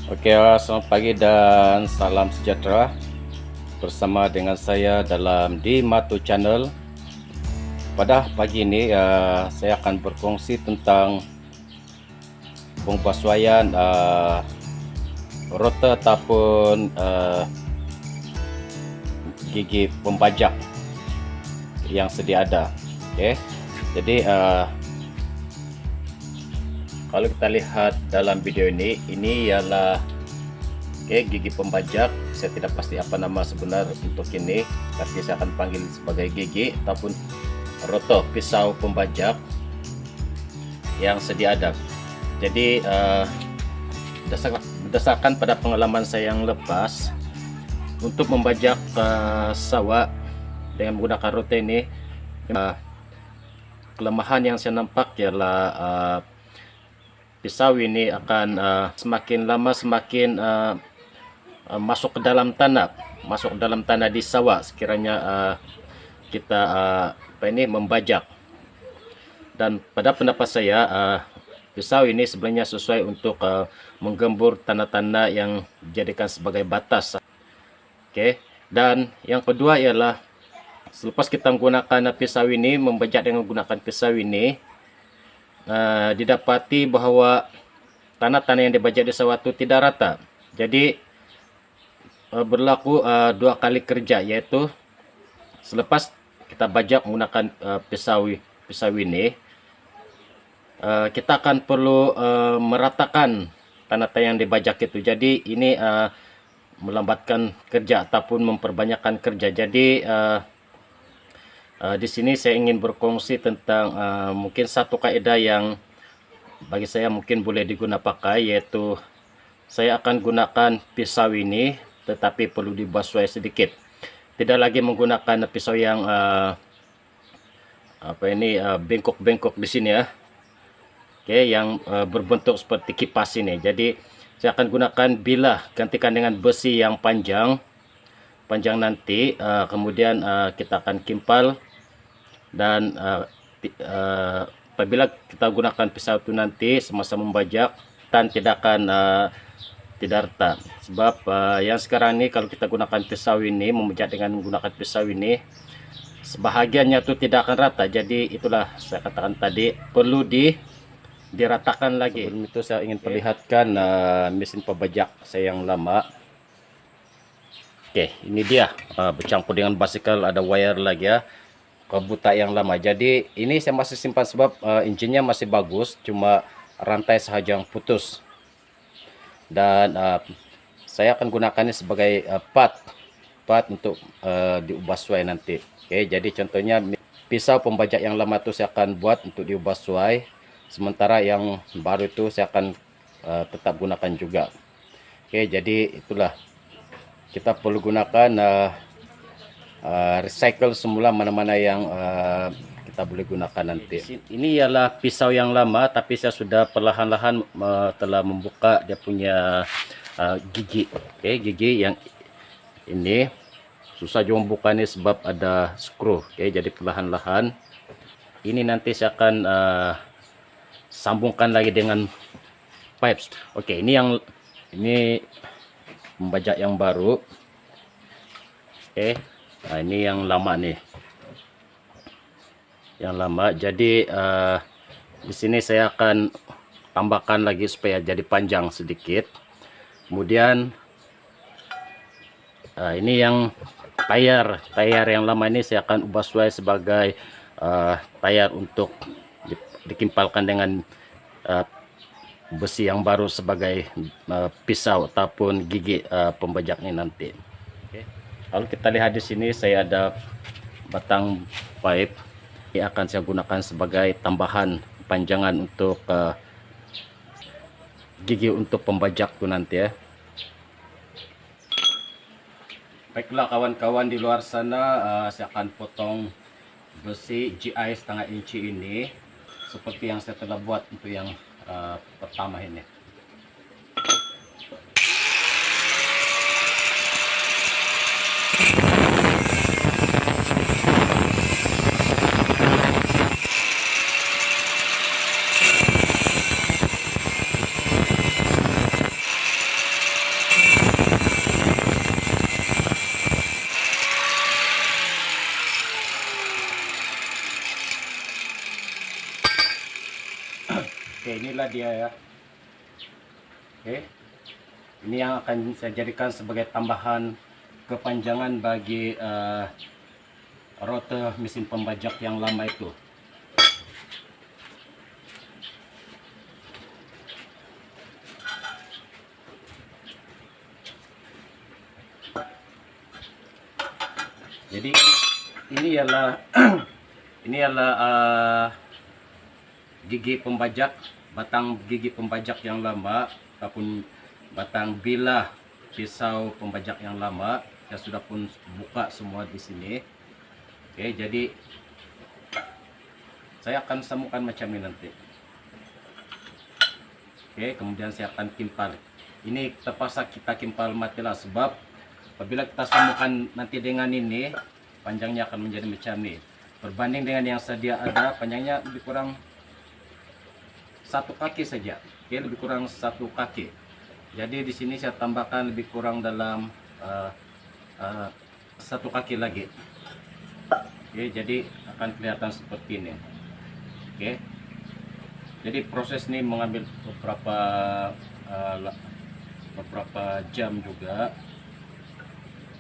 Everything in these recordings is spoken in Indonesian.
Oke, selamat pagi dan salam sejahtera. Bersama dengan saya dalam di Matu Channel. Pada pagi ini saya akan berkongsi tentang pembasuhan rotor ataupun gigi pembajak yang sedia ada. Oke, jadi kalau kita lihat dalam video ini ialah gigi pembajak. Saya tidak pasti apa nama sebenar untuk ini, tapi saya akan panggil sebagai gigi ataupun rotor pisau pembajak yang sedia ada. Jadi berdasarkan pada pengalaman saya yang lepas, untuk membajak sawah dengan menggunakan rotor ini, kelemahan yang saya nampak ialah pisau ini akan semakin lama semakin masuk ke dalam tanah di sawah sekiranya kita membajak. Dan pada pendapat saya pisau ini sebenarnya sesuai untuk menggembur tanah-tanah yang dijadikan sebagai batas. Oke. Dan yang kedua ialah selepas kita menggunakan pisau ini, membajak dengan menggunakan pisau ini, didapati bahwa tanah-tanah yang dibajak di sawah itu tidak rata. Jadi berlaku dua kali kerja, yaitu selepas kita bajak menggunakan pisau ini, kita akan perlu meratakan tanah-tanah yang dibajak itu. Jadi ini melambatkan kerja ataupun memperbanyakkan kerja. Jadi di sini saya ingin berkongsi tentang mungkin satu kaidah yang bagi saya mungkin boleh digunakan pakai, yaitu saya akan gunakan pisau ini tetapi perlu dibasuh sedikit. Tidak lagi menggunakan pisau yang bengkok-bengkok di sini ya. Oke, yang berbentuk seperti kipas ini. Jadi saya akan gunakan bilah, gantikan dengan besi yang panjang nanti. Kemudian kita akan kimpal. Dan apabila kita gunakan pisau itu nanti semasa membajak, tan tidak akan tidak rata. Sebab yang sekarang ini kalau kita gunakan pisau ini, membajak dengan menggunakan pisau ini, sebahagiannya itu tidak akan rata. Jadi itulah saya katakan tadi, perlu diratakan lagi. Sebelum itu saya ingin perlihatkan mesin pembajak saya yang lama. Oke, ini dia bercampur dengan basikal, ada wire lagi ya, kebuta yang lama. Jadi ini saya masih simpan sebab engine-nya masih bagus, cuma rantai sahaja yang putus. Dan saya akan gunakannya sebagai part untuk diubah suai nanti. Oke, jadi contohnya pisau pembajak yang lama itu saya akan buat untuk diubah suai, sementara yang baru itu saya akan tetap gunakan juga. Oke, jadi itulah, kita perlu gunakan recycle semula mana-mana yang kita boleh gunakan nanti. Ini ialah pisau yang lama, tapi saya sudah perlahan-lahan telah membuka dia punya gigi. Oke, gigi yang ini susah juga membukanya sebab ada skru. Oke, jadi perlahan-lahan ini nanti saya akan sambungkan lagi dengan pipes. Oke, ini membajak yang baru. Oke, nah ini yang lama nih, yang lama. Jadi di sini saya akan tambahkan lagi supaya jadi panjang sedikit. Kemudian ini yang tayar yang lama ini saya akan ubah suai sebagai tayar untuk dikimpalkan dengan besi yang baru sebagai pisau ataupun gigi pembajak ini nanti. Oke. Kalau kita lihat di sini saya ada batang pipe, ini akan saya gunakan sebagai tambahan panjangan untuk gigi untuk pembajak itu nanti ya. Baiklah kawan-kawan di luar sana, saya akan potong besi GI setengah inci ini seperti yang saya telah buat untuk yang pertama ini. Oke, inilah dia ya. Oke, ini yang akan saya jadikan sebagai tambahan kepanjangan bagi rote mesin pembajak yang lama itu. Jadi ini ialah ini adalah gigi pembajak, batang gigi pembajak yang lama ataupun batang bilah pisau pembajak yang lama. Saya sudah pun buka semua di sini. Oke, jadi saya akan sambungkan macam ini nanti. Oke, kemudian saya akan kimpal. Ini terpaksa kita kimpal matilah, sebab apabila kita sambungkan nanti dengan ini, panjangnya akan menjadi macam ini. Berbanding dengan yang sedia ada, panjangnya lebih kurang 1 kaki saja. Oke, lebih kurang 1 kaki. Jadi di sini saya tambahkan lebih kurang dalam 1 kaki lagi. Oke, jadi akan kelihatan seperti ini. Oke, jadi proses ini mengambil beberapa jam juga.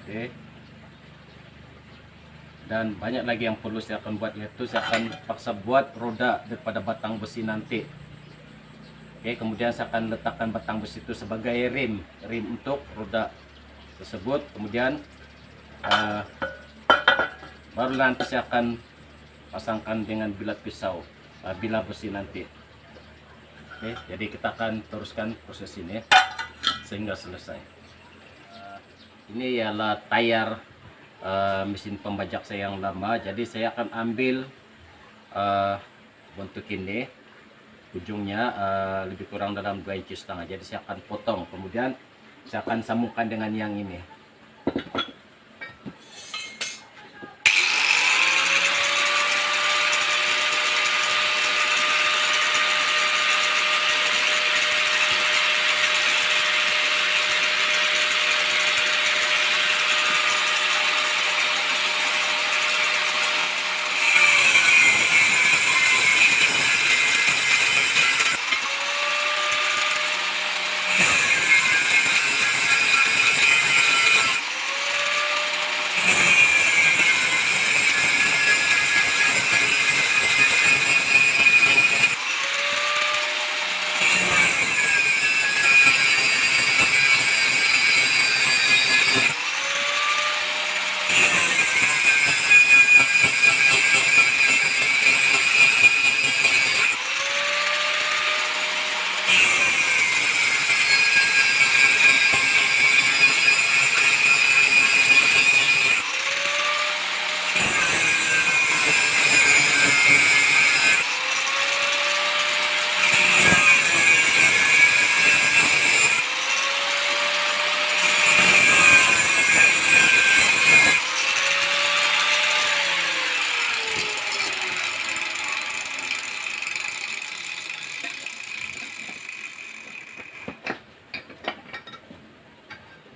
Oke, dan banyak lagi yang perlu saya akan buat, yaitu saya akan paksa buat roda daripada batang besi nanti. Oke, kemudian saya akan letakkan batang besi itu sebagai rim untuk roda tersebut. Kemudian baru nanti saya akan pasangkan dengan bilah pisau, bilah besi nanti. Oke, jadi kita akan teruskan proses ini sehingga selesai. Ini ialah tayar mesin pembajak saya yang lama. Jadi saya akan ambil bentuk ini, ujungnya lebih kurang dalam 2,5 inci. Jadi saya akan potong, kemudian saya akan sambungkan dengan yang ini.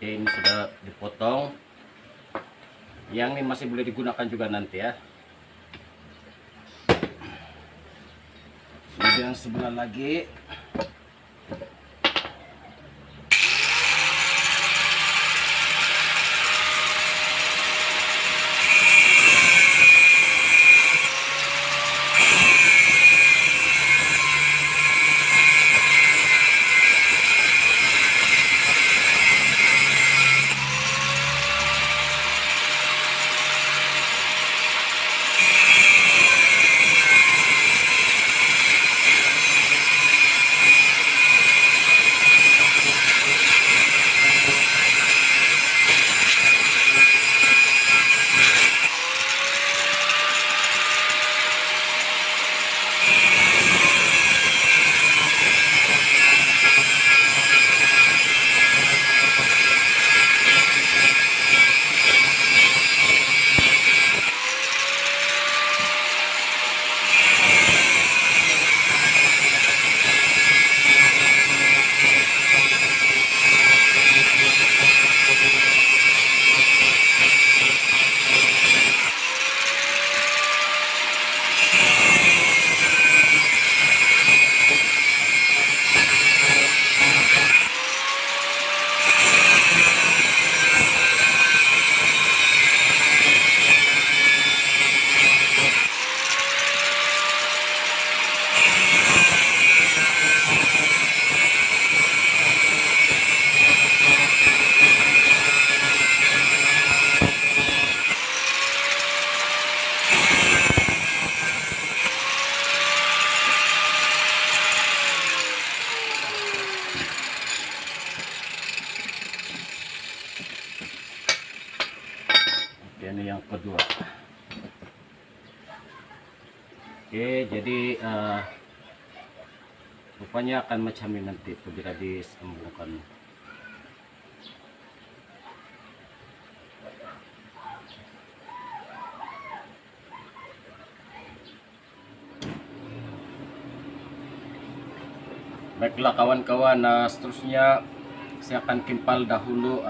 Oke, ini sudah dipotong. Yang ini masih boleh digunakan juga nanti ya. Kemudian sebelah lagi. Oke, jadi rupanya akan macam ini nanti bila disambungkan. Baiklah kawan-kawan, seterusnya saya akan kimpal dahulu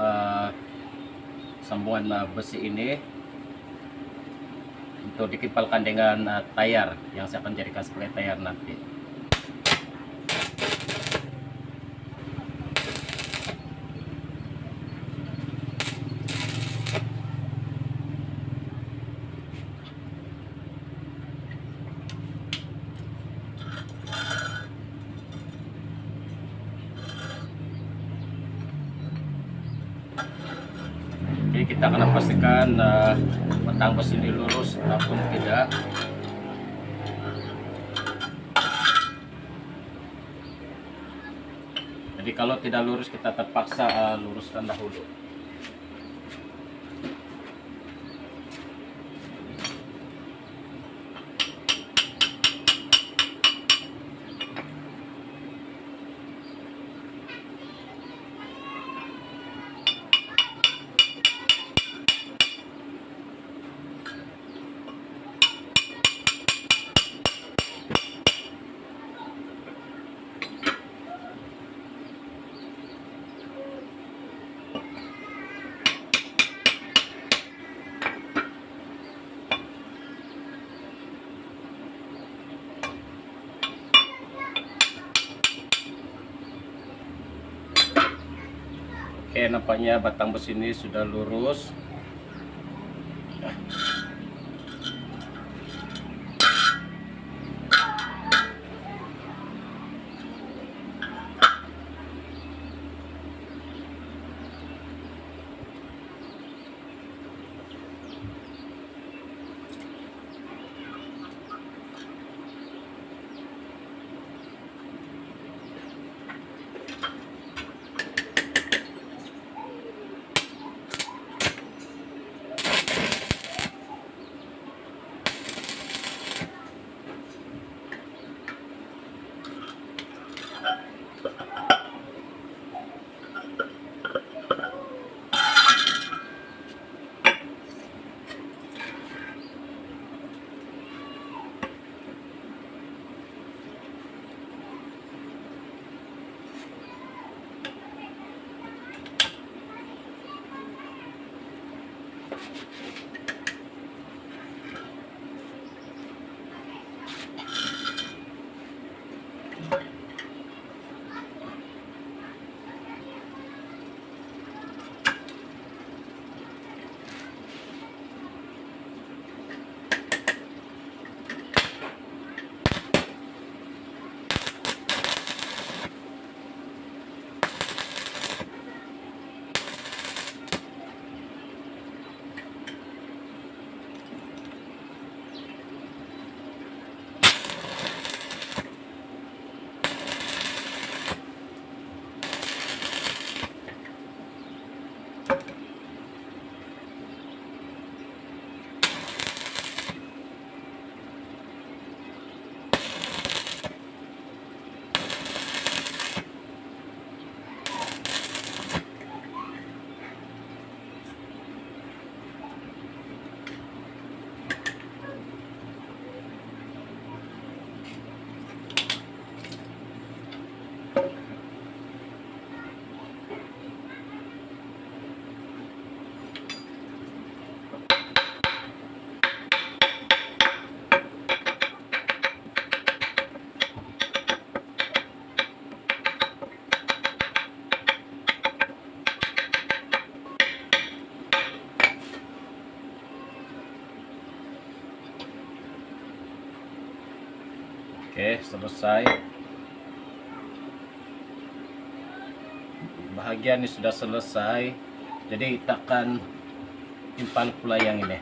sambungan besi ini untuk dikimpalkan dengan tayar yang saya akan jadikan sebagai tayar nanti. Oke, kita akan pastikan batang besi ini lurus ataupun tidak. Jadi kalau tidak lurus kita terpaksa luruskan dahulu. Oke, nampaknya batang besi ini sudah lurus. Oke, selesai. Bahagian ini sudah selesai. Jadi kita akan timpal pula yang ini.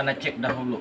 Ana cek dahulu.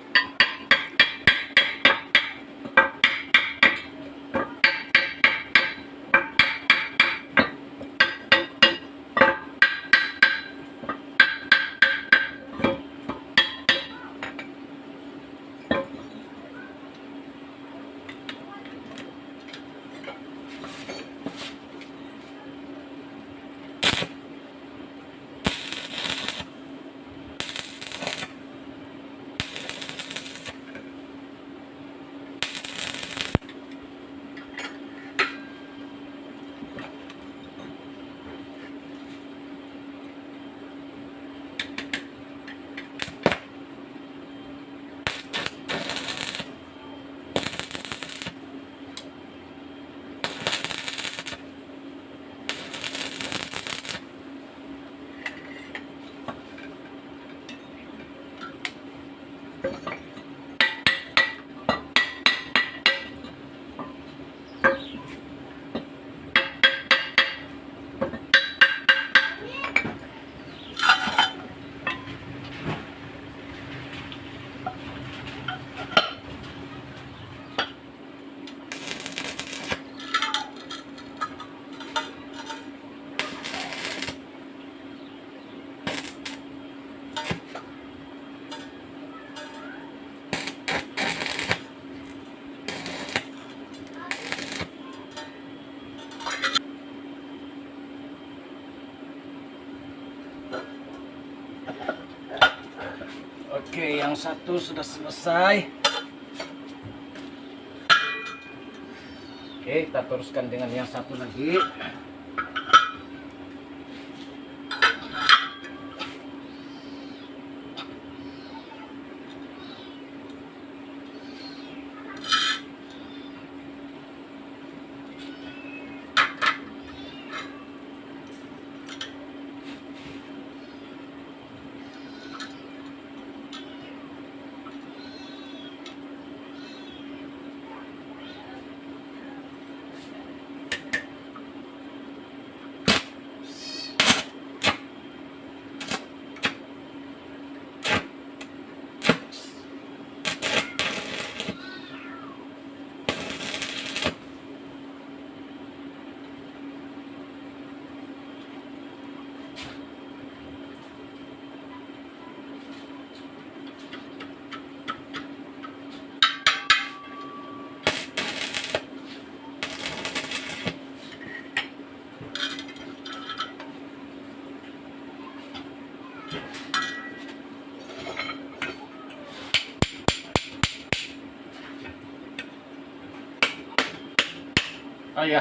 Oke, yang satu sudah selesai. Oke, kita teruskan dengan yang satu lagi. Oh ya,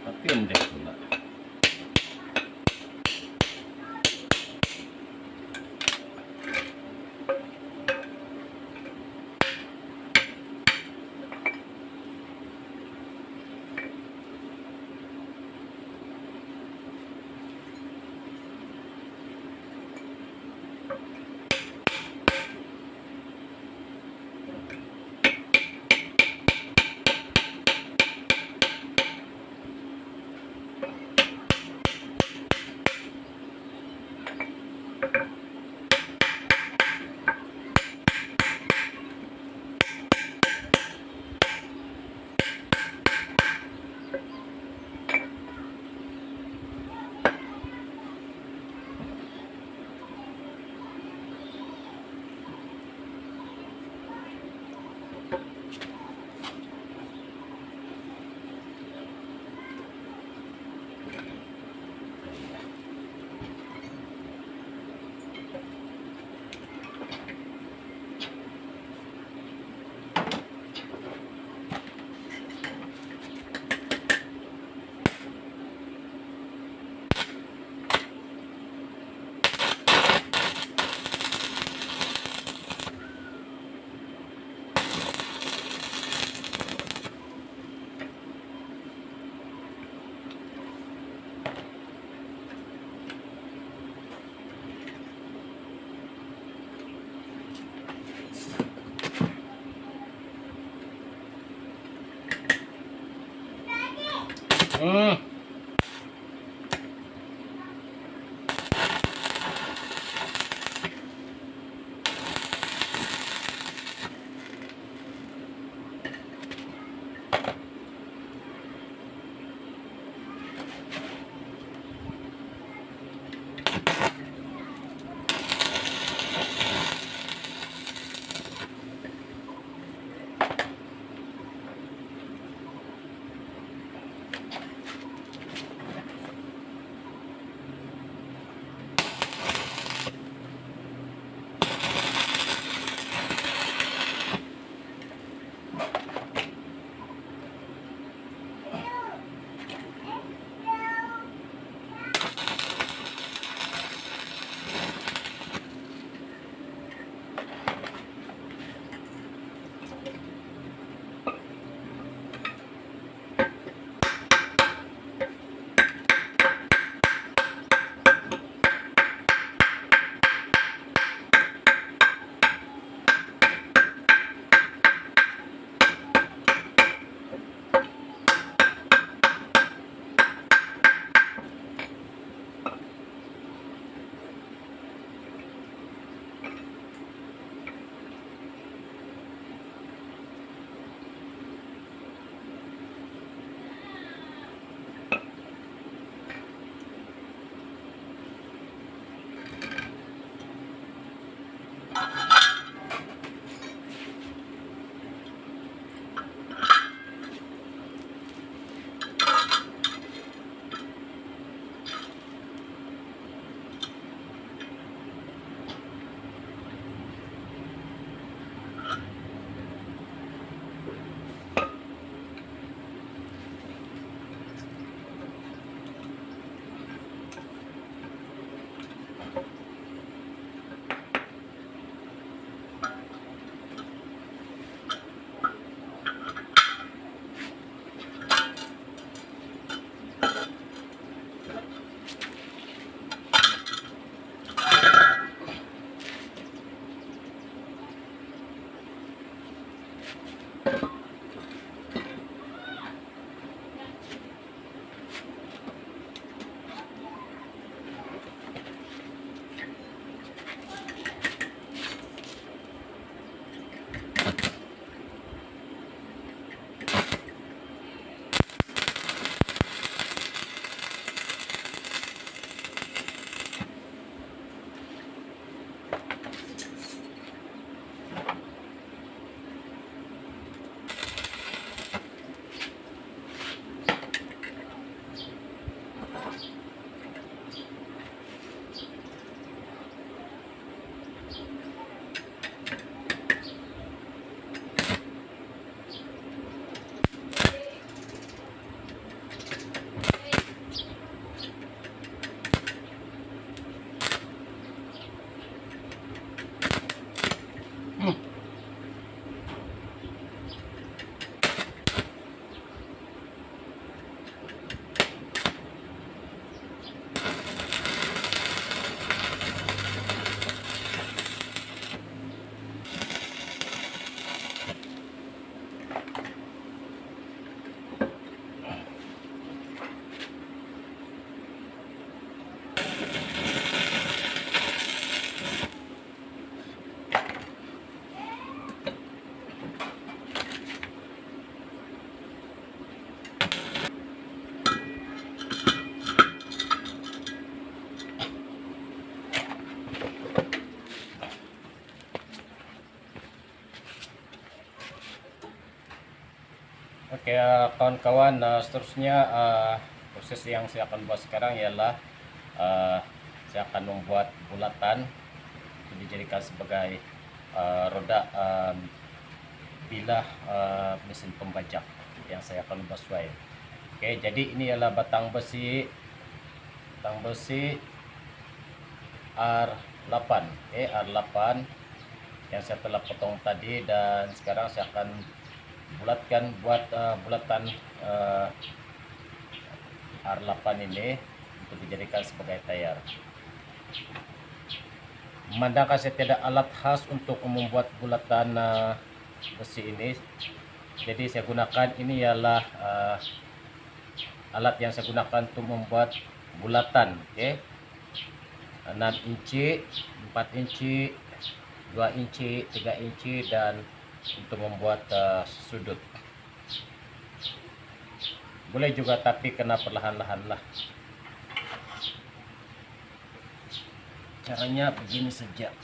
tapi pendek pula. Hmm. Oke, kawan-kawan, seterusnya proses yang saya akan buat sekarang ialah saya akan membuat bulatan untuk dijadikan sebagai roda bilah mesin pembajak yang saya akan buat sesuai. Oke, jadi ini adalah batang besi R8, R8 yang saya telah potong tadi, dan sekarang saya akan bulatkan bulatan R8 ini untuk dijadikan sebagai tayar. Memandangkan saya tidak alat khas untuk membuat bulatan besi ini, jadi saya gunakan ini ialah alat yang saya gunakan untuk membuat bulatan. 6 inci, 4 inci, 2 inci, 3 inci, dan untuk membuat sudut. Boleh juga, tapi kena perlahan-lahan lah. Caranya begini saja.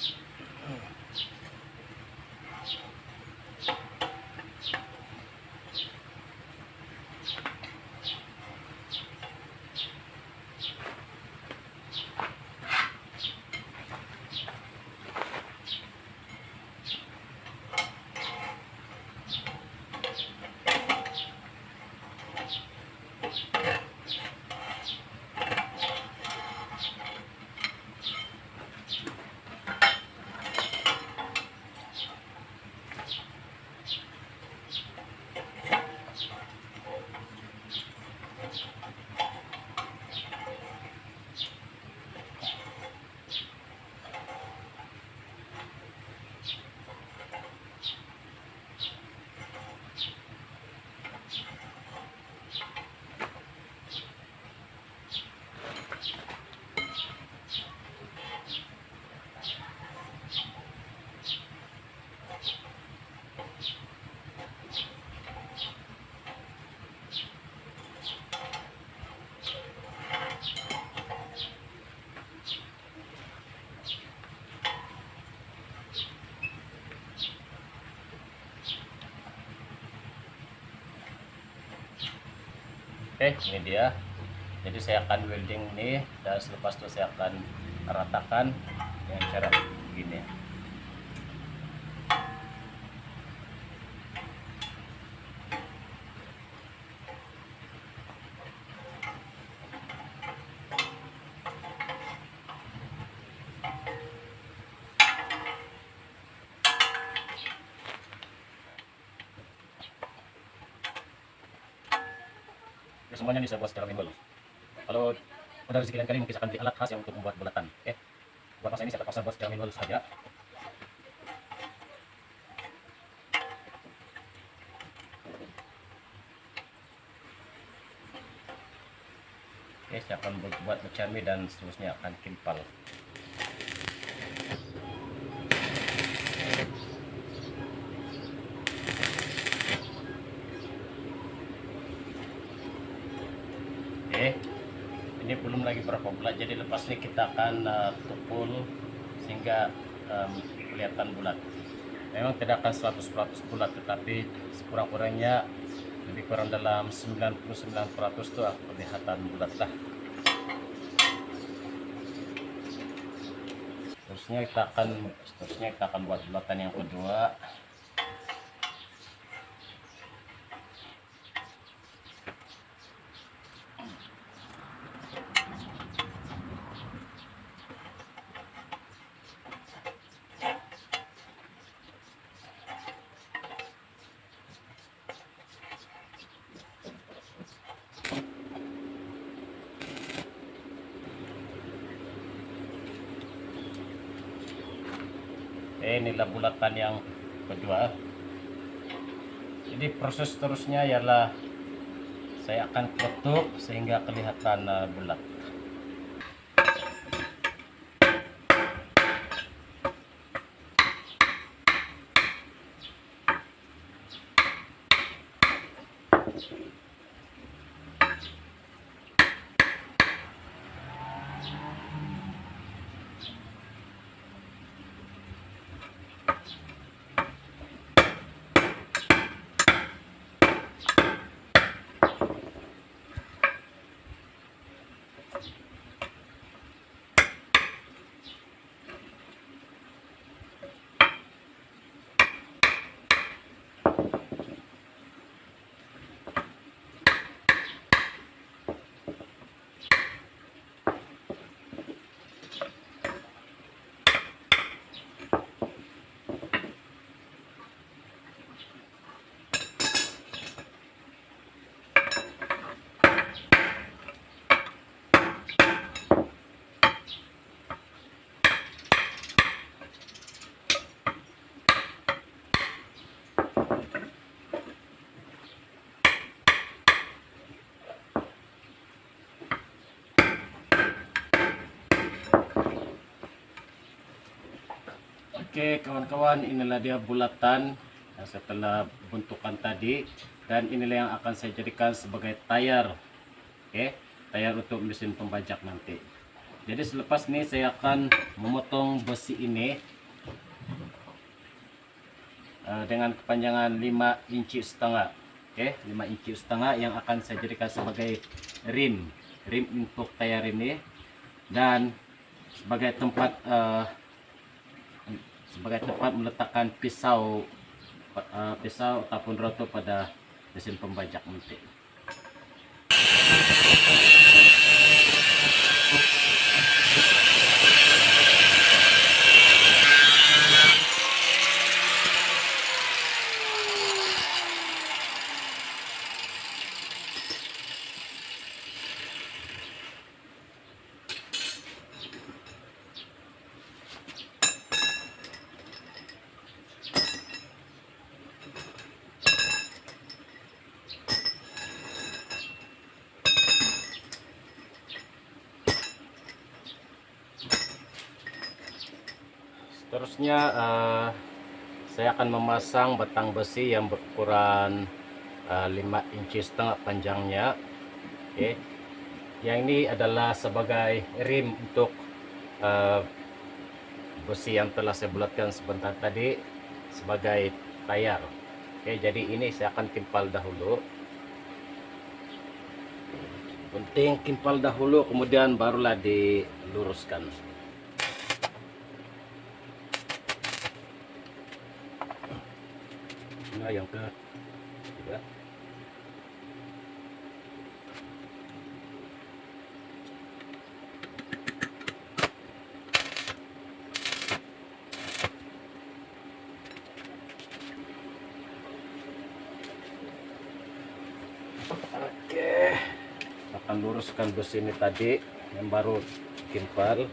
Oke, ini dia. Jadi saya akan welding ini, dan selepas itu saya akan ratakan dengan cara begini. Semuanya ini saya buat secara manual. Kalau pada rezeki lain kali mungkin akan beli alat khas yang untuk membuat bulatan. Oke, buat masa ini saya terpaksa buat secara manual saja. Oke, saya akan buat macami dan seterusnya akan kimpal. Oke, ini belum lagi berapa bulat, jadi lepas ini kita akan tukul sehingga kelihatan bulat. Memang tidak akan 100% bulat, tetapi sekurang-kurangnya lebih kurang dalam 99% itu kelihatan bulat lah. Seterusnya kita akan buat bulatan yang kedua. Inilah bulatan yang kedua. Jadi proses seterusnya ialah saya akan ketuk sehingga kelihatan bulat. Oke kawan-kawan, inilah dia bulatan setelah bentukan tadi, dan inilah yang akan saya jadikan sebagai tayar. Oke, tayar untuk mesin pembajak nanti. Jadi selepas ini saya akan memotong besi ini dengan kepanjangan 5,5 inci. Oke, 5,5 inci yang akan saya jadikan sebagai rim untuk tayar ini, dan sebagai tempat meletakkan pisau ataupun roto pada mesin pembajak nanti. Seterusnya saya akan memasang batang besi yang berukuran 5,5 inci panjangnya. Oke, yang ini adalah sebagai rim untuk besi yang telah saya bulatkan sebentar tadi sebagai tayar. Oke, jadi ini saya akan timpal dahulu. Penting kimpal dahulu, kemudian barulah diluruskan. Nah, yang ke tiga. Oke, akan luruskan besi ini tadi yang baru kimpal.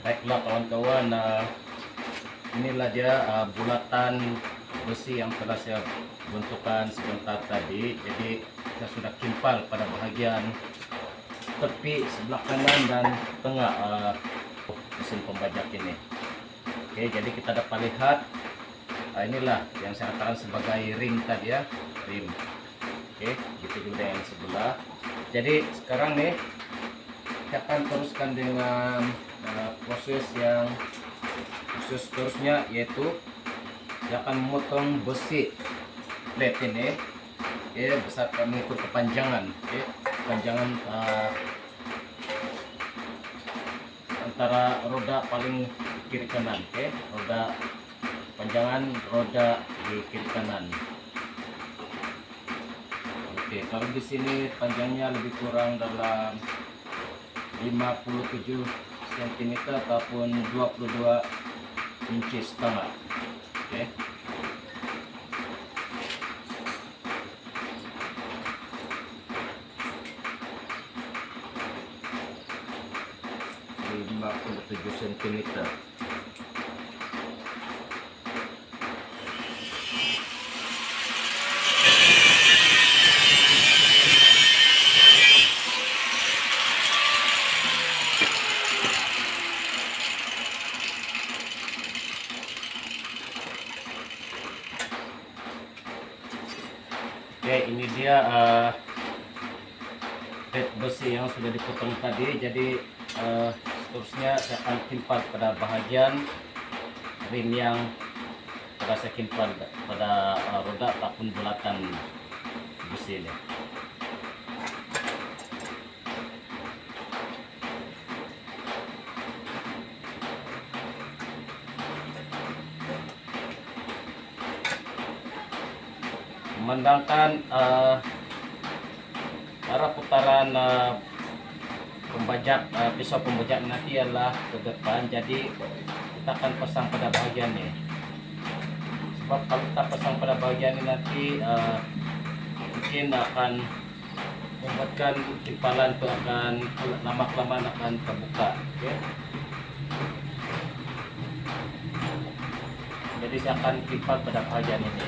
Baiklah kawan-kawan, inilah dia bulatan besi yang telah saya bentukkan sebentar tadi. Jadi kita sudah kimpal pada bahagian tepi sebelah kanan dan tengah mesin pembajak ini. Oke, jadi kita dapat lihat inilah yang saya katakan sebagai rim tadi ya, rim. Oke, gitu juga yang sebelah. Jadi sekarang nih kita akan teruskan dengan proses seterusnya, yaitu saya akan memotong besi plate ini besar mengikut kepanjangan, kepanjangan antara roda paling kiri kanan, roda panjangan roda di kiri kanan. Oke, kalau di sini panjangnya lebih kurang dalam 57 cm ataupun 22 inci setengah. Oke. Lima puluh tujuh sentimeter. Oke, ini dia plate besi yang sudah dipotong tadi. Jadi seterusnya saya akan timpal pada bahagian rim yang sudah saya timpal pada roda ataupun bulatan besi ini. Memandangkan arah putaran pembajak pisau pembajak nanti adalah ke depan, jadi kita akan pasang pada bahagian ini. Sebab kalau kita pasang pada bahagian ini nanti mungkin akan membuatkan timpalan itu akan lama-kelamaan akan terbuka. Okay? Jadi saya akan timpal pada bahagian ini.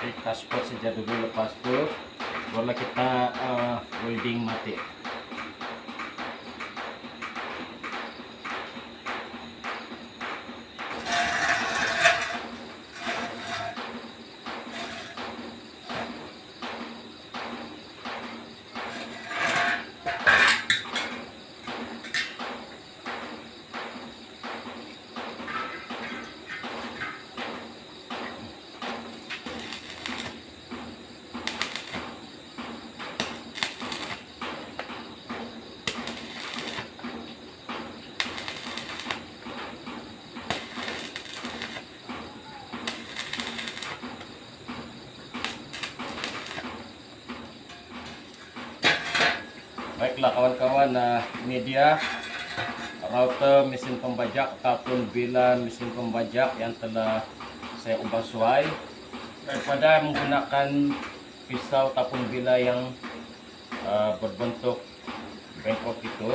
Kita spot saja dulu, lepas itu barulah kita welding mati. Baiklah kawan-kawan, ini dia router mesin pembajak ataupun bilah mesin pembajak yang telah saya ubah sesuai daripada menggunakan pisau ataupun bilah yang berbentuk bengkok itu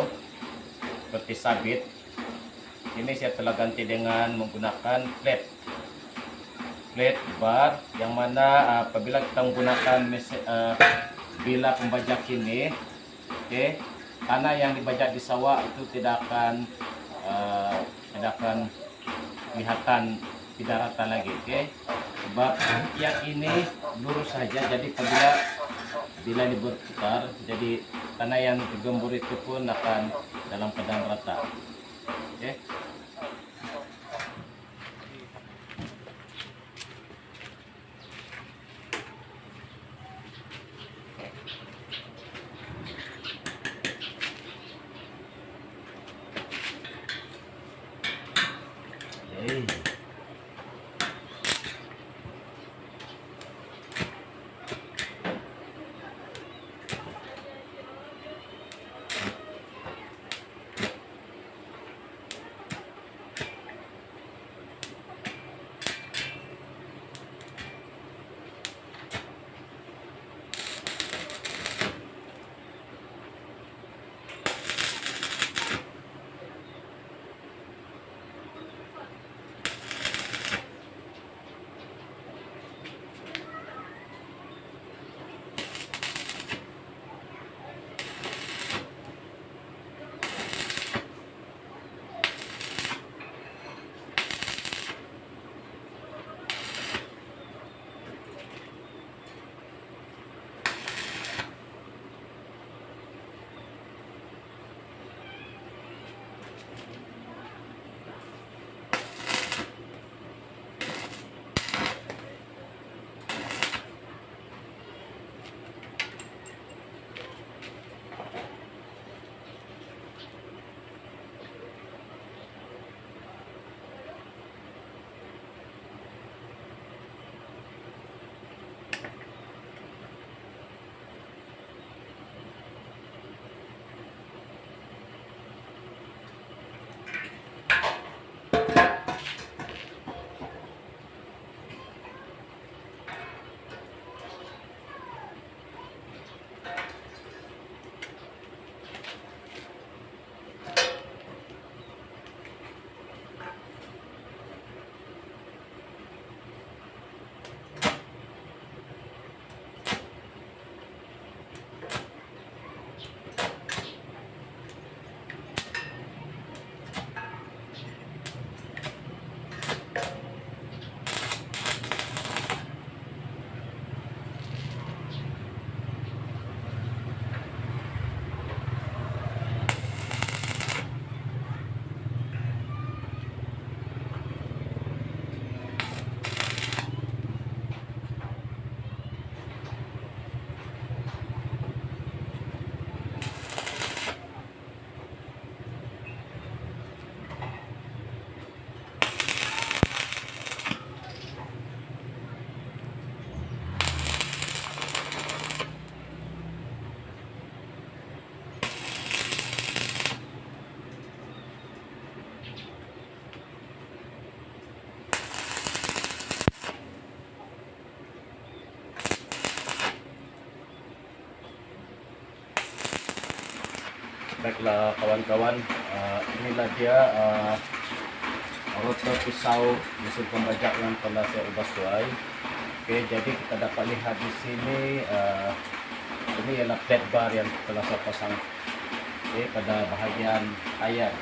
seperti sabit. Ini saya telah ganti dengan menggunakan plate bar, yang mana apabila kita menggunakan mesin, bilah pembajak ini, oke, tanah yang dibajak di sawah itu tidak akan kelihatan, tidak rata lagi, oke. Sebab yang ini lurus saja, jadi bila ini berputar, jadi tanah yang digembur itu pun akan dalam keadaan rata, oke. Baiklah kawan-kawan, inilah dia rotor pisau mesin pembajak yang telah saya ubah sesuai. Oke, jadi kita dapat lihat di sini ini adalah flat bar yang telah saya pasang pada bahagian tayar.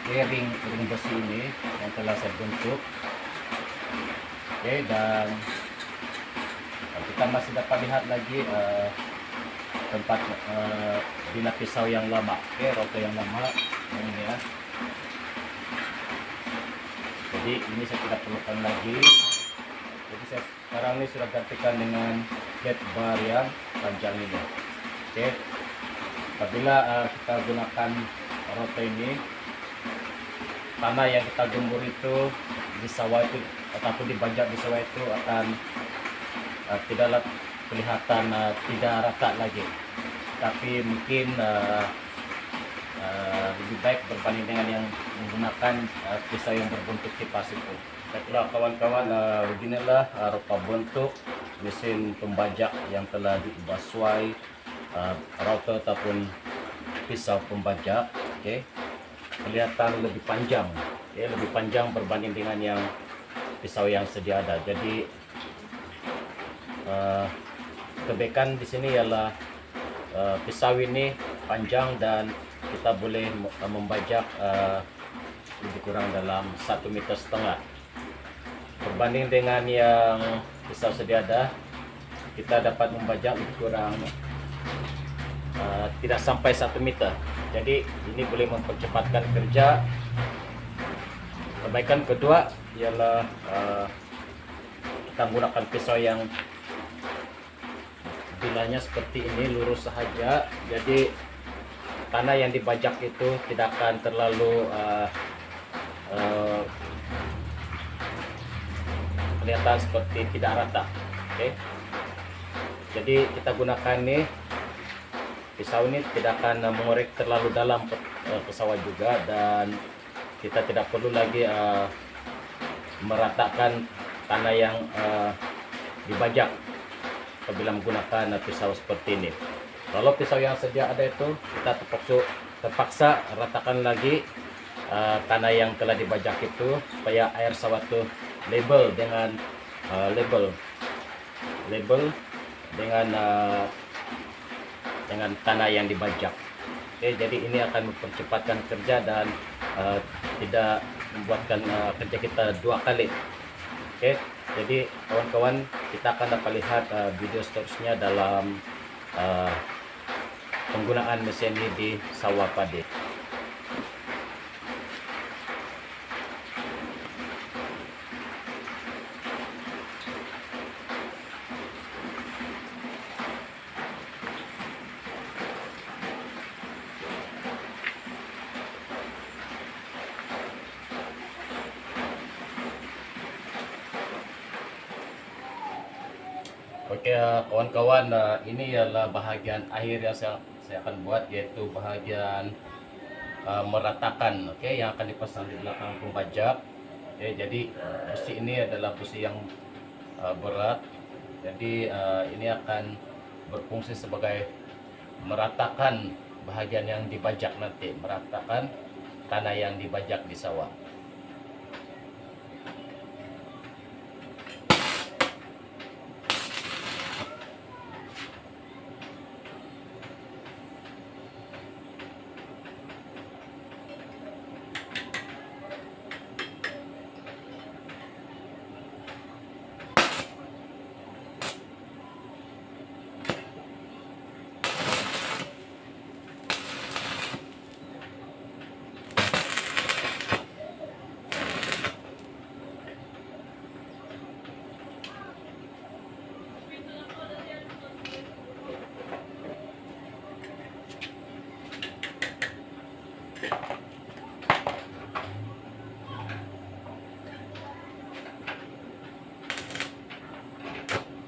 Ring besi ini yang telah saya bentuk. Dan kita masih dapat lihat lagi tempat bila pisau yang lama, rotor yang lama ini ya. Jadi ini saya tidak perlukan lagi. Jadi saya sekarang ini sudah gantikan dengan flat bar yang panjang ini. Apabila kita gunakan rotor ini, tanah yang kita gembur itu di sawah itu ataupun dibajak di sawah itu akan tidaklah kelihatan tidak rata lagi, tapi mungkin lebih baik berbanding dengan yang menggunakan pisau yang berbentuk kipas itu. Baiklah kawan-kawan, beginilah rupa bentuk mesin pembajak yang telah diubah sesuai rotor ataupun pisau pembajak. Kelihatan lebih panjang, lebih panjang berbanding dengan yang pisau yang sedia ada. Jadi kebaikan di sini ialah pisau ini panjang dan kita boleh membajak lebih kurang dalam 1,5 meter. Berbanding dengan yang pisau sedia ada, kita dapat membajak lebih kurang tidak sampai 1 meter. Jadi ini boleh mempercepatkan kerja. Kebaikan kedua ialah kita menggunakan pisau yang bilanya seperti ini, lurus sahaja. Jadi tanah yang dibajak itu tidak akan terlalu kelihatan seperti tidak rata. Jadi kita gunakan nih pisau ini tidak akan mengorek terlalu dalam ke sawah juga, dan kita tidak perlu lagi meratakan tanah yang dibajak apabila menggunakan pisau seperti ini. Kalau pisau yang sedia ada itu, kita terpaksa ratakan lagi tanah yang telah dibajak itu supaya air sawah itu label dengan dengan tanah yang dibajak. Jadi ini akan mempercepatkan kerja dan tidak membuatkan kerja kita dua kali. Jadi kawan-kawan, kita akan dapat lihat video seterusnya dalam penggunaan mesin ini di sawah padi. Oke kawan-kawan, ini adalah bahagian akhir yang saya akan buat, yaitu bahagian meratakan yang akan dipasang di belakang pembajak. Jadi besi ini adalah besi yang berat. Jadi ini akan berfungsi sebagai meratakan bahagian yang dibajak nanti, meratakan tanah yang dibajak di sawah.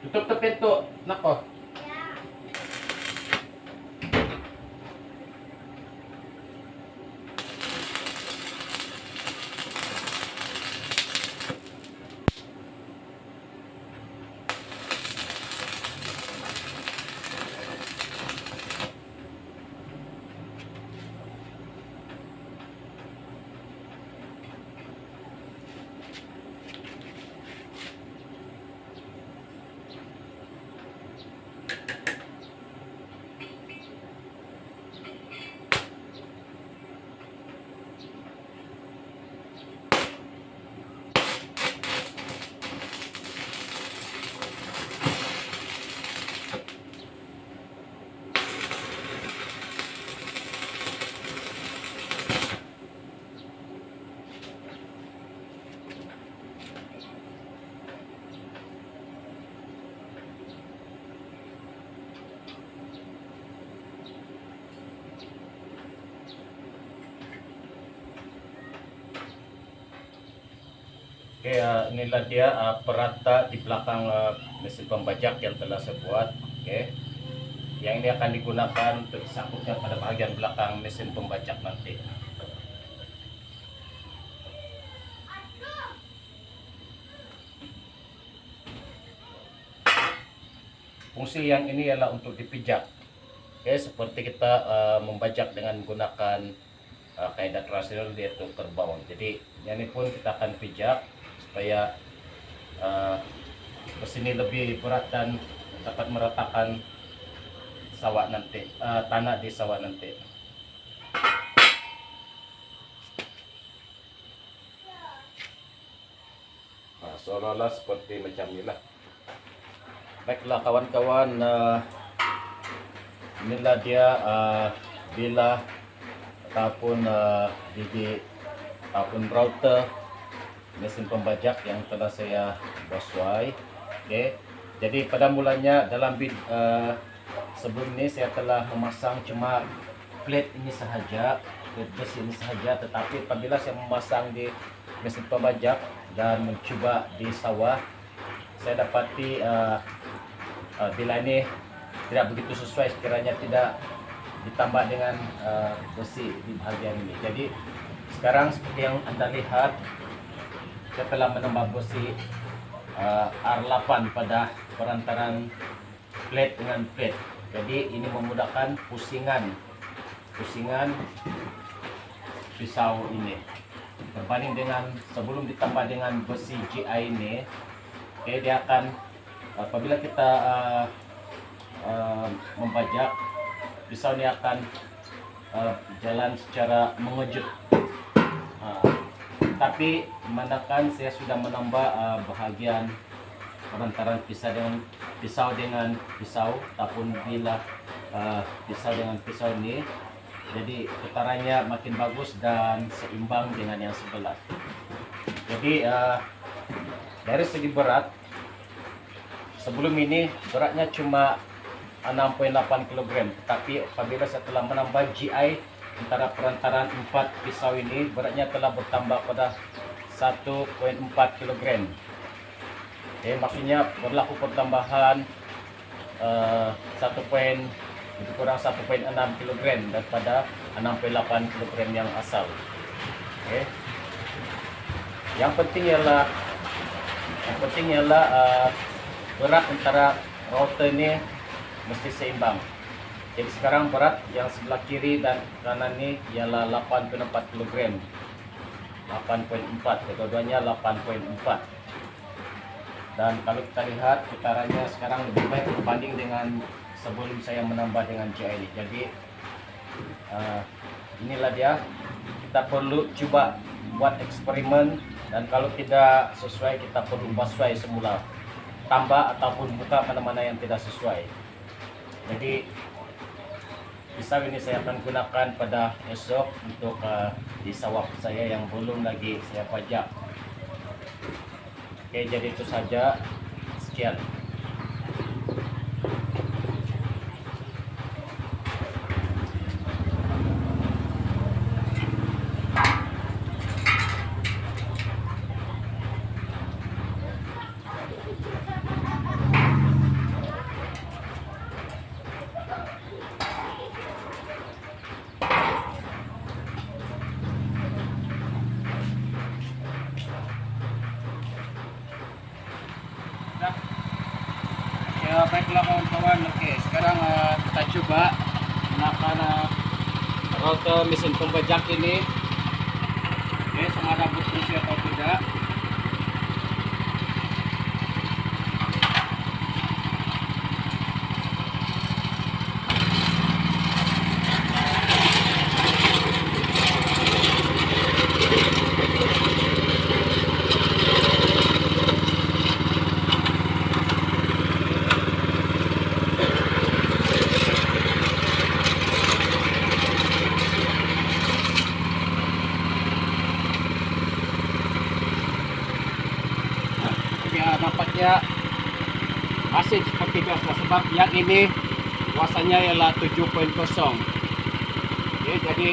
Tutup pintu, nako. Kaya inilah dia perata di belakang mesin pembajak yang telah saya buat. Oke. Yang ini akan digunakan untuk disangkutkan pada bagian belakang mesin pembajak nanti. Fungsi yang ini adalah untuk dipijak. Oke, seperti kita membajak dengan menggunakan kaidah tradisional yaitu kerbau. Jadi ini pun kita akan pijak supaya mesin ini lebih berat dan dapat meratakan sawah nanti, tanah di sawah nanti. Nah, seolah-olah seperti macam inilah. Baiklah kawan-kawan, inilah dia bila ataupun gigi ataupun router mesin pembajak yang telah saya basuh. Oke. Jadi pada mulanya dalam sebelum ini saya telah memasang cuma plate ini sahaja, plate besi ini sahaja, tetapi apabila saya memasang di mesin pembajak dan mencoba di sawah, saya dapati bila ini tidak begitu sesuai sekiranya tidak ditambah dengan besi di bahagian ini. Jadi sekarang seperti yang Anda lihat, saya telah menambah besi R8 pada perantaran plate dengan plate. Jadi ini memudahkan pusingan pisau ini berbanding dengan sebelum ditambah dengan besi GI ini. Oke, dia akan apabila kita membajak, pisau ini akan jalan secara mengejut. Tapi manakala saya sudah menambah bahagian perantaran pisau dengan pisau ataupun bila pisau dengan pisau ini, jadi putarannya makin bagus dan seimbang dengan yang sebelah. Jadi dari segi berat, sebelum ini beratnya cuma 6,8 kg, tapi apabila saya telah menambah GI antara perantaran 4 pisau ini, beratnya telah bertambah pada 1,4 kg. Oke, maksudnya berlaku pertambahan 1,6 kg daripada 6,8 kg yang asal. Oke. Yang penting ialah berat antara router ini mesti seimbang. Jadi sekarang berat yang sebelah kiri dan kanan ini ialah 8,4 kg. 8,4, kedua-duanya 8,4. Dan kalau kita lihat putarannya sekarang lebih baik berbanding dengan sebelum saya menambah dengan GI ini. Jadi inilah dia. Kita perlu coba buat eksperimen, dan kalau tidak sesuai kita perlu basuh semula, tambah ataupun buka mana-mana yang tidak sesuai. Jadi pisau ini saya akan gunakan pada esok untuk di sawah saya yang belum lagi saya pajak. Oke, jadi itu saja. Sekian. Ya, baiklah kawan-kawan. Oke, sekarang kita coba gunakan router mesin pembajak ini. Oke, sama ada berfungsi atau tidak. Nampaknya masih seperti biasa, sebab yang ini kuasanya ialah 7.0. Oke, jadi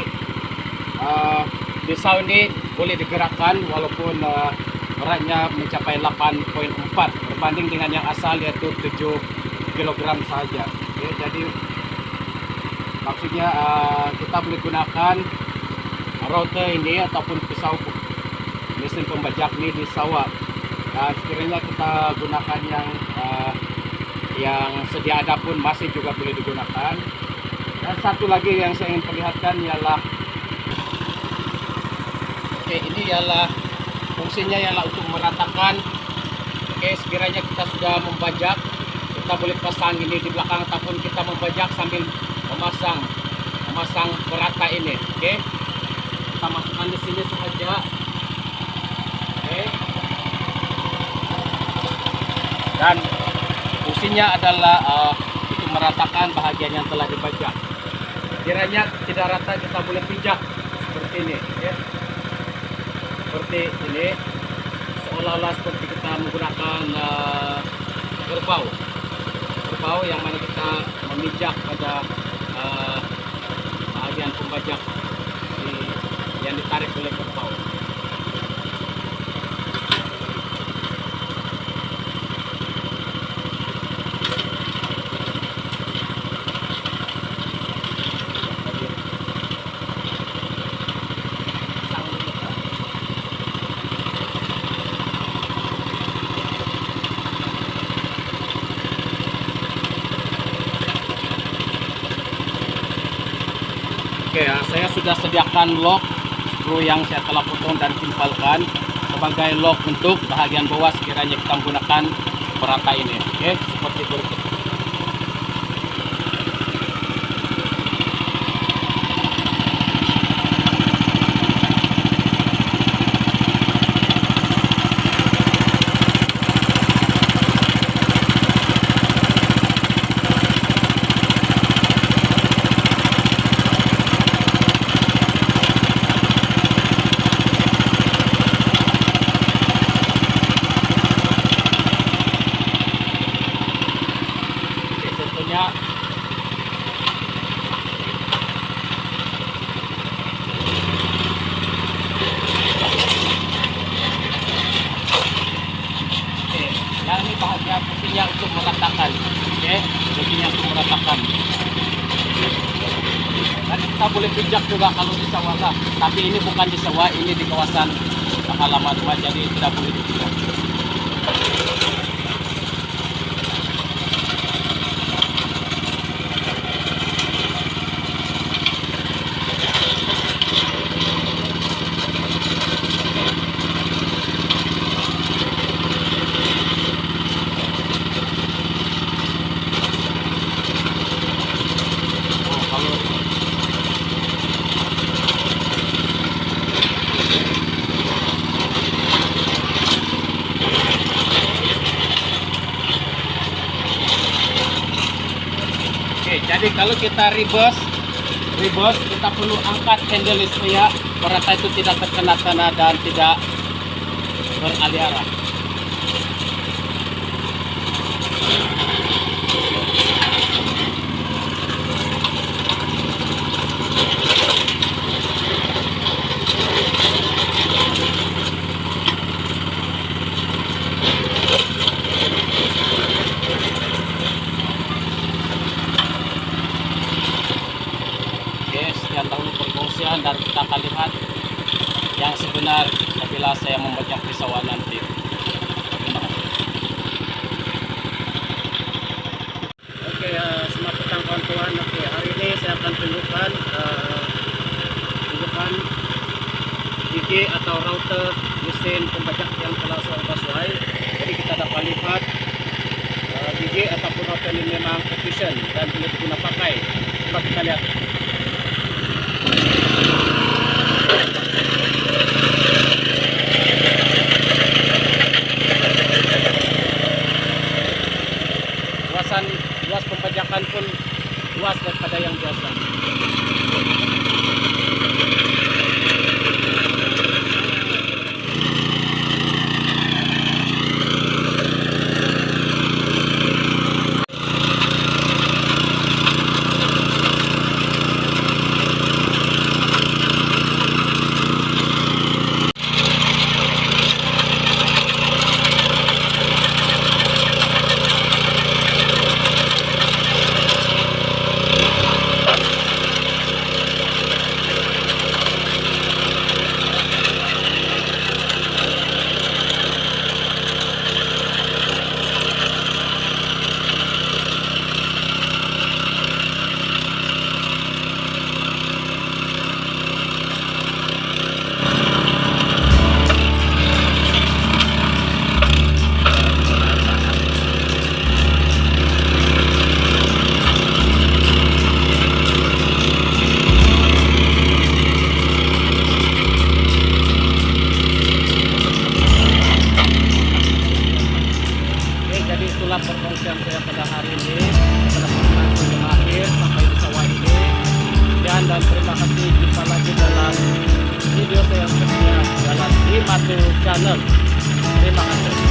pisau ini boleh digerakkan walaupun beratnya mencapai 8,4 berbanding dengan yang asal yaitu 7 kilogram saja. Oke, jadi maksudnya kita boleh gunakan router ini ataupun pisau mesin pembajak ini di sawah. Sekiranya kita gunakan yang sedia ada pun masih juga boleh digunakan. Dan satu lagi yang saya ingin perlihatkan ialah ini ialah fungsinya ialah untuk meratakan. Sekiranya kita sudah membajak, kita boleh pasang ini di belakang ataupun kita membajak sambil memasang perata ini. Kita masukkan di sini saja. Dan fungsinya adalah untuk meratakan bahagian yang telah dibajak. Kiranya tidak rata, kita boleh pijak seperti ini, seperti ini, seolah-olah seperti kita menggunakan kerbau yang mana kita memijak pada bahagian pembajak yang ditarik oleh kerbau. Saya sudah sediakan lock skru yang saya telah potong dan timpalkan sebagai lock untuk bahagian bawah sekiranya kita menggunakan perata ini. Seperti berikut. Yang ini bahagian fungsinya untuk meratakan, fungsinya untuk meratakan. Dan kita boleh pijak juga kalau di sawah, tapi ini bukan di sawah, ini di kawasan halaman rumah, jadi tidak boleh dipijak. Jadi kalau kita reverse kita perlu angkat handle supaya perata itu tidak terkena tanah dan tidak beralih arah. Sekian dahulu perkongsian dan kita akan lihat yang sebenar apabila saya membajak pisauan nanti. Terima kasih. Oke, selamat petang kawan-kawan. Hari ini saya akan tunjukkan gigi atau router mesin pembajak yang telah saya sesuai. Jadi kita dapat lihat gigi ataupun router ini memang efisien dan boleh digunakan pakai. Coba kita lihat. Luas pembajakan pun luas daripada yang biasa. penelitian saya pada hari ini. Pada pertemuan yang akhir sampai di sawah ini. Dan terima kasih jumpa lagi dalam video saya yang seterusnya dalam Imatu Channel. Terima kasih.